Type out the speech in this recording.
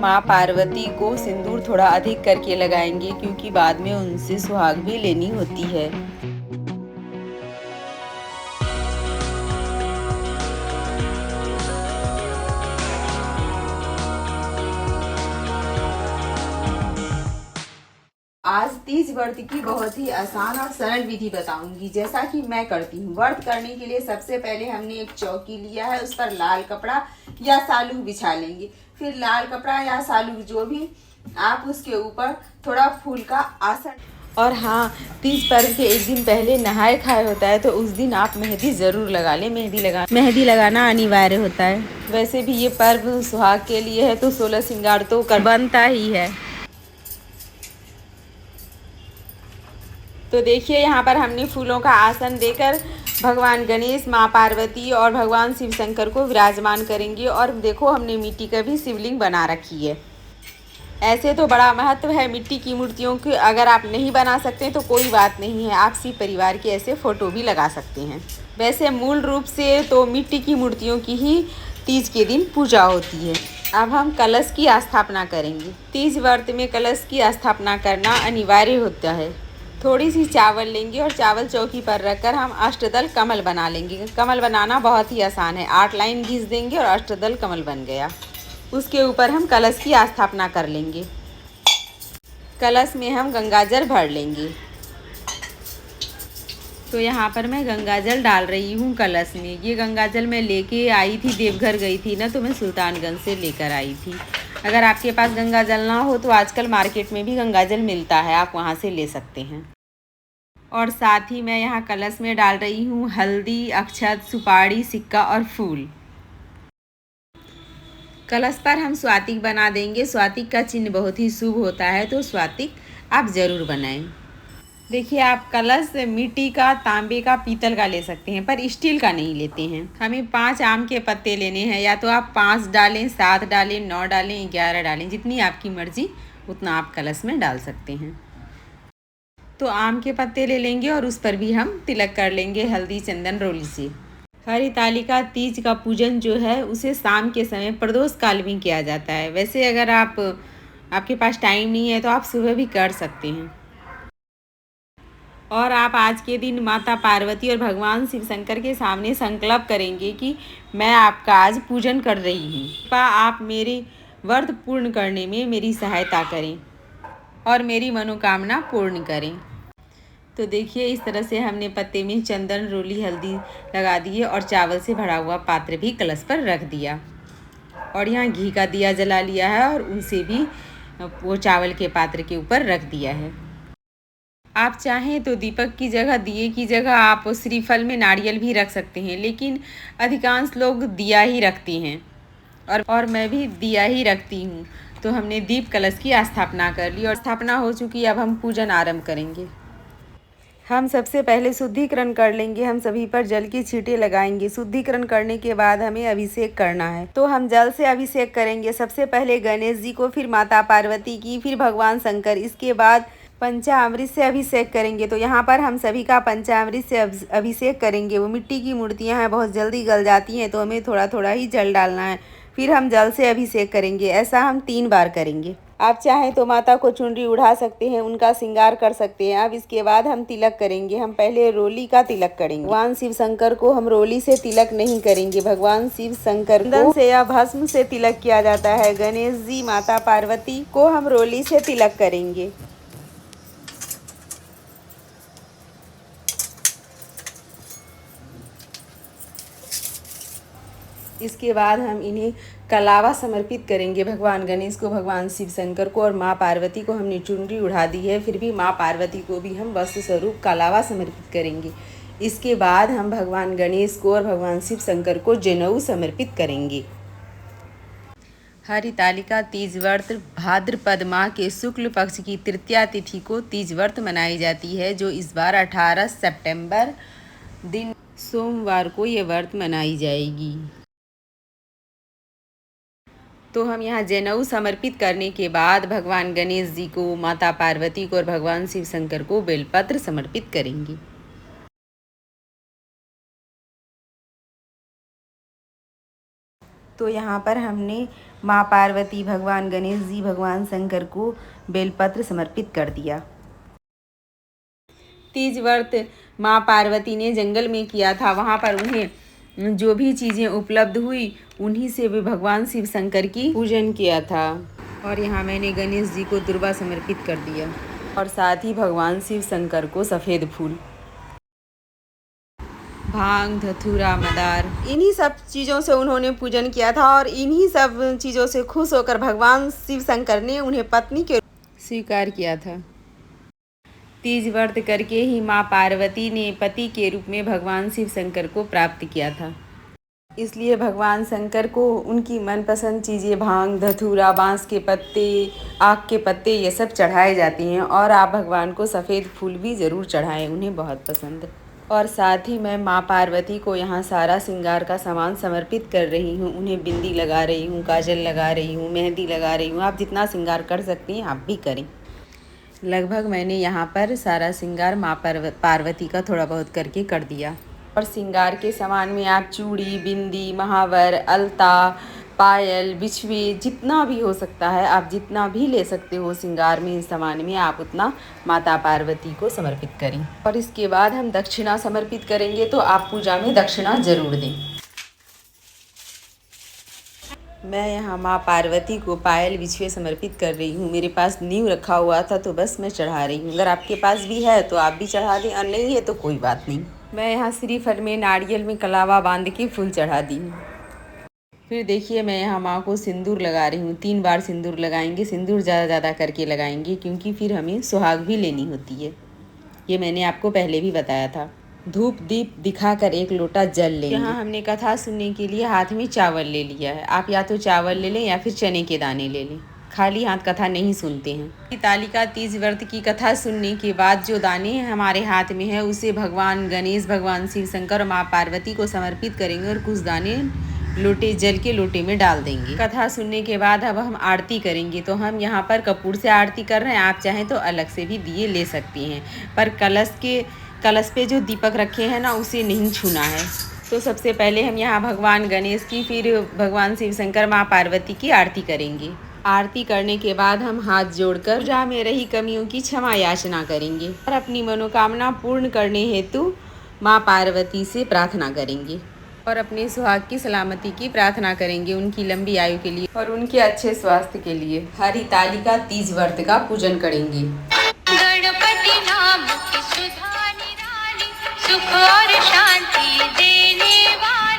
माँ पार्वती को सिंदूर थोड़ा अधिक करके लगाएंगे क्योंकि बाद में उनसे सुहाग भी लेनी होती है। आज तीज व्रत की बहुत ही आसान और सरल विधि बताऊंगी, जैसा कि मैं करती हूँ। व्रत करने के लिए सबसे पहले हमने एक चौकी लिया है, उस पर लाल कपड़ा या सालू बिछा लेंगे। फिर लाल कपड़ा या सालू जो भी आप, उसके ऊपर थोड़ा फूल का आसन। और हाँ, तीज पर्व के एक दिन पहले नहाए खाए होता है, तो उस दिन आप मेहंदी जरूर लगा लें। मेहंदी लगाना अनिवार्य होता है। वैसे भी ये पर्व सुहाग के लिए है, तो 16 श्रृंगार तो बनता ही है। तो देखिए, यहाँ पर हमने फूलों का आसन देकर भगवान गणेश, माँ पार्वती और भगवान शिव शंकर को विराजमान करेंगे। और देखो, हमने मिट्टी का भी शिवलिंग बना रखी है। ऐसे तो बड़ा महत्व है मिट्टी की मूर्तियों की। अगर आप नहीं बना सकते तो कोई बात नहीं है, आप शिव परिवार के ऐसे फ़ोटो भी लगा सकते हैं। वैसे मूल रूप से तो मिट्टी की मूर्तियों की ही तीज के दिन पूजा होती है। अब हम कलश की स्थापना करेंगे। तीज व्रत में कलश की स्थापना करना अनिवार्य होता है। थोड़ी सी चावल लेंगे और चावल चौकी पर रखकर हम अष्टदल कमल बना लेंगे। कमल बनाना बहुत ही आसान है। 8 लाइन घिस देंगे और अष्टदल कमल बन गया। उसके ऊपर हम कलश की स्थापना कर लेंगे। कलश में हम गंगाजल भर लेंगे। तो यहाँ पर मैं गंगाजल डाल रही हूँ कलश में। ये गंगाजल मैं लेके आई थी, देवघर गई थी ना, तो मैं सुल्तानगंज से लेकर आई थी। अगर आपके पास गंगाजल ना हो तो आजकल मार्केट में भी गंगाजल मिलता है, आप वहाँ से ले सकते हैं। और साथ ही मैं यहाँ कलश में डाल रही हूँ हल्दी, अक्षत, सुपारी, सिक्का और फूल। कलश पर हम स्वातिक बना देंगे। स्वातिक का चिन्ह बहुत ही शुभ होता है, तो स्वातिक आप ज़रूर बनाएं। देखिए, आप कलश मिट्टी का, तांबे का, पीतल का ले सकते हैं, पर स्टील का नहीं लेते हैं। हमें 5 आम के पत्ते लेने हैं। या तो आप 5 डालें, 7 डालें, 9 डालें, 11 डालें, जितनी आपकी मर्जी उतना आप कलश में डाल सकते हैं। तो आम के पत्ते ले लेंगे और उस पर भी हम तिलक कर लेंगे हल्दी, चंदन, रोली से। हरितालिका तीज का पूजन जो है उसे शाम के समय प्रदोष काल में किया जाता है। वैसे अगर आपके पास टाइम नहीं है तो आप सुबह भी कर सकते हैं। और आप आज के दिन माता पार्वती और भगवान शिव शंकर के सामने संकल्प करेंगे कि मैं आपका आज पूजन कर रही हूँ। आप मेरे व्रत पूर्ण करने में मेरी सहायता करें और मेरी मनोकामना पूर्ण करें। तो देखिए, इस तरह से हमने पत्ते में चंदन, रोली, हल्दी लगा दिए और चावल से भरा हुआ पात्र भी कलश पर रख दिया। और यहाँ घी का दिया जला लिया है और उनसे भी वो चावल के पात्र के ऊपर रख दिया है। आप चाहें तो दीपक की जगह, दिए की जगह आप श्रीफल में नारियल भी रख सकते हैं, लेकिन अधिकांश लोग दिया ही रखते हैं और मैं भी दिया ही रखती हूँ। तो हमने दीप कलश की स्थापना कर ली और स्थापना हो चुकी। अब हम पूजन आरंभ करेंगे। हम सबसे पहले शुद्धिकरण कर लेंगे। हम सभी पर जल की छींटे लगाएंगे। शुद्धिकरण करने के बाद हमें अभिषेक करना है, तो हम जल से अभिषेक करेंगे। सबसे पहले गणेश जी को, फिर माता पार्वती की, फिर भगवान शंकर। इसके बाद पंचामृत से अभिषेक करेंगे। तो यहाँ पर हम सभी का पंचामृत से अभिषेक करेंगे। वो मिट्टी की मूर्तियाँ हैं, बहुत जल्दी गल जाती हैं, तो हमें थोड़ा थोड़ा ही जल डालना है। फिर हम जल से अभिषेक करेंगे। ऐसा हम 3 बार करेंगे। आप चाहें तो माता को चुनरी उड़ा सकते हैं, उनका श्रृंगार कर सकते हैं। अब इसके बाद हम तिलक करेंगे। हम पहले रोली का तिलक करेंगे। भगवान शिव शंकर को हम रोली से तिलक नहीं करेंगे। भगवान शिव शंकर को से या भस्म से तिलक किया जाता है। गणेश जी, माता पार्वती को हम रोली से तिलक करेंगे। इसके बाद हम इन्हें कलावा समर्पित करेंगे। भगवान गणेश को, भगवान शिव शंकर को और माँ पार्वती को हमने चुनरी उड़ा दी है, फिर भी माँ पार्वती को भी हम वस्त्र स्वरूप कलावा समर्पित करेंगे। इसके बाद हम भगवान गणेश को और भगवान शिव शंकर को जनेऊ समर्पित करेंगे। हरितालिका तीज व्रत भाद्रपद माह के शुक्ल पक्ष की तृतीया तिथि को तीज व्रत मनाई जाती है, जो इस बार 18 सितंबर दिन सोमवार को ये व्रत मनाई जाएगी। तो हम यहाँ जनेऊ समर्पित करने के बाद भगवान गणेश जी को, माता पार्वती को और भगवान शिव शंकर को बेलपत्र समर्पित करेंगे। तो यहाँ पर हमने माँ पार्वती, भगवान गणेश जी, भगवान शंकर को बेलपत्र समर्पित कर दिया। तीज व्रत माँ पार्वती ने जंगल में किया था। वहाँ पर उन्हें जो भी चीज़ें उपलब्ध हुई उन्हीं से भी भगवान शिव शंकर की पूजन किया था। और यहाँ मैंने गणेश जी को दुर्वा समर्पित कर दिया और साथ ही भगवान शिव शंकर को सफ़ेद फूल, भांग, धतूरा, मदार, इन्हीं सब चीज़ों से उन्होंने पूजन किया था। और इन्हीं सब चीज़ों से खुश होकर भगवान शिव शंकर ने उन्हें पत्नी के स्वीकार किया था। तीज व्रत करके ही माँ पार्वती ने पति के रूप में भगवान शिव शंकर को प्राप्त किया था। इसलिए भगवान शंकर को उनकी मनपसंद चीज़ें भांग, धतूरा, बांस के पत्ते, आक के पत्ते, ये सब चढ़ाए जाते हैं। और आप भगवान को सफ़ेद फूल भी ज़रूर चढ़ाएं, उन्हें बहुत पसंद। और साथ ही मैं माँ पार्वती को यहाँ सारा श्रृंगार का सामान समर्पित कर रही हूँ। उन्हें बिंदी लगा रही हूँ, काजल लगा रही हूँ, मेहंदी लगा रही हूँ। आप जितना श्रृंगार कर सकती हैं आप भी करें। लगभग मैंने यहाँ पर सारा श्रृंगार माँ पार्वती का थोड़ा बहुत करके कर दिया। और श्रृंगार के सामान में आप चूड़ी, बिंदी, महावर, अलता, पायल, बिछवे, जितना भी हो सकता है आप जितना भी ले सकते हो श्रृंगार में, इस सामान में आप उतना माता पार्वती को समर्पित करें। और इसके बाद हम दक्षिणा समर्पित करेंगे, तो आप पूजा में दक्षिणा जरूर दें। मैं यहाँ माँ पार्वती को पायल, बिछवे समर्पित कर रही हूँ। मेरे पास नींव रखा हुआ था तो बस मैं चढ़ा रही हूँ। अगर आपके पास भी है तो आप भी चढ़ा दें, और नहीं है तो कोई बात नहीं। मैं यहाँ श्रीफल में, नारियल में कलावा बांध के फूल चढ़ा दी हूँ। फिर देखिए मैं यहाँ माँ को सिंदूर लगा रही हूँ। 3 बार सिंदूर लगाएंगे। सिंदूर ज़्यादा करके लगाएंगे क्योंकि फिर हमें सुहाग भी लेनी होती है। ये मैंने आपको पहले भी बताया था। धूप दीप दिखाकर 1 लोटा जल लें। यहाँ हमने कथा सुनने के लिए हाथ में चावल ले लिया है। आप या तो चावल ले लें या फिर चने के दाने ले लें। खाली हाथ कथा नहीं सुनते हैं। तालिका तीज व्रत की कथा सुनने के बाद जो दाने हमारे हाथ में है उसे भगवान गणेश, भगवान शिव शंकर और माँ पार्वती को समर्पित करेंगे और कुछ दाने लोटे जल के लोटे में डाल देंगे। कथा सुनने के बाद अब हम आरती करेंगे। तो हम यहाँ पर कपूर से आरती कर रहे हैं। आप चाहें तो अलग से भी दिए ले सकती हैं, पर कलश पे जो दीपक रखे हैं ना उसे नहीं छूना है। तो सबसे पहले हम यहाँ भगवान गणेश की, फिर भगवान शिव शंकर, माँ पार्वती की आरती करेंगे। आरती करने के बाद हम हाथ जोड़कर पूजा में रही कमियों की क्षमा याचना करेंगे और अपनी मनोकामना पूर्ण करने हेतु माँ पार्वती से प्रार्थना करेंगे और अपने सुहाग की सलामती की प्रार्थना करेंगे, उनकी लंबी आयु के लिए और उनके अच्छे स्वास्थ्य के लिए। हरितालिका तीज व्रत का पूजन करेंगे। गणपति नाम की सुधा निराली, सुख और शांति देने वाली।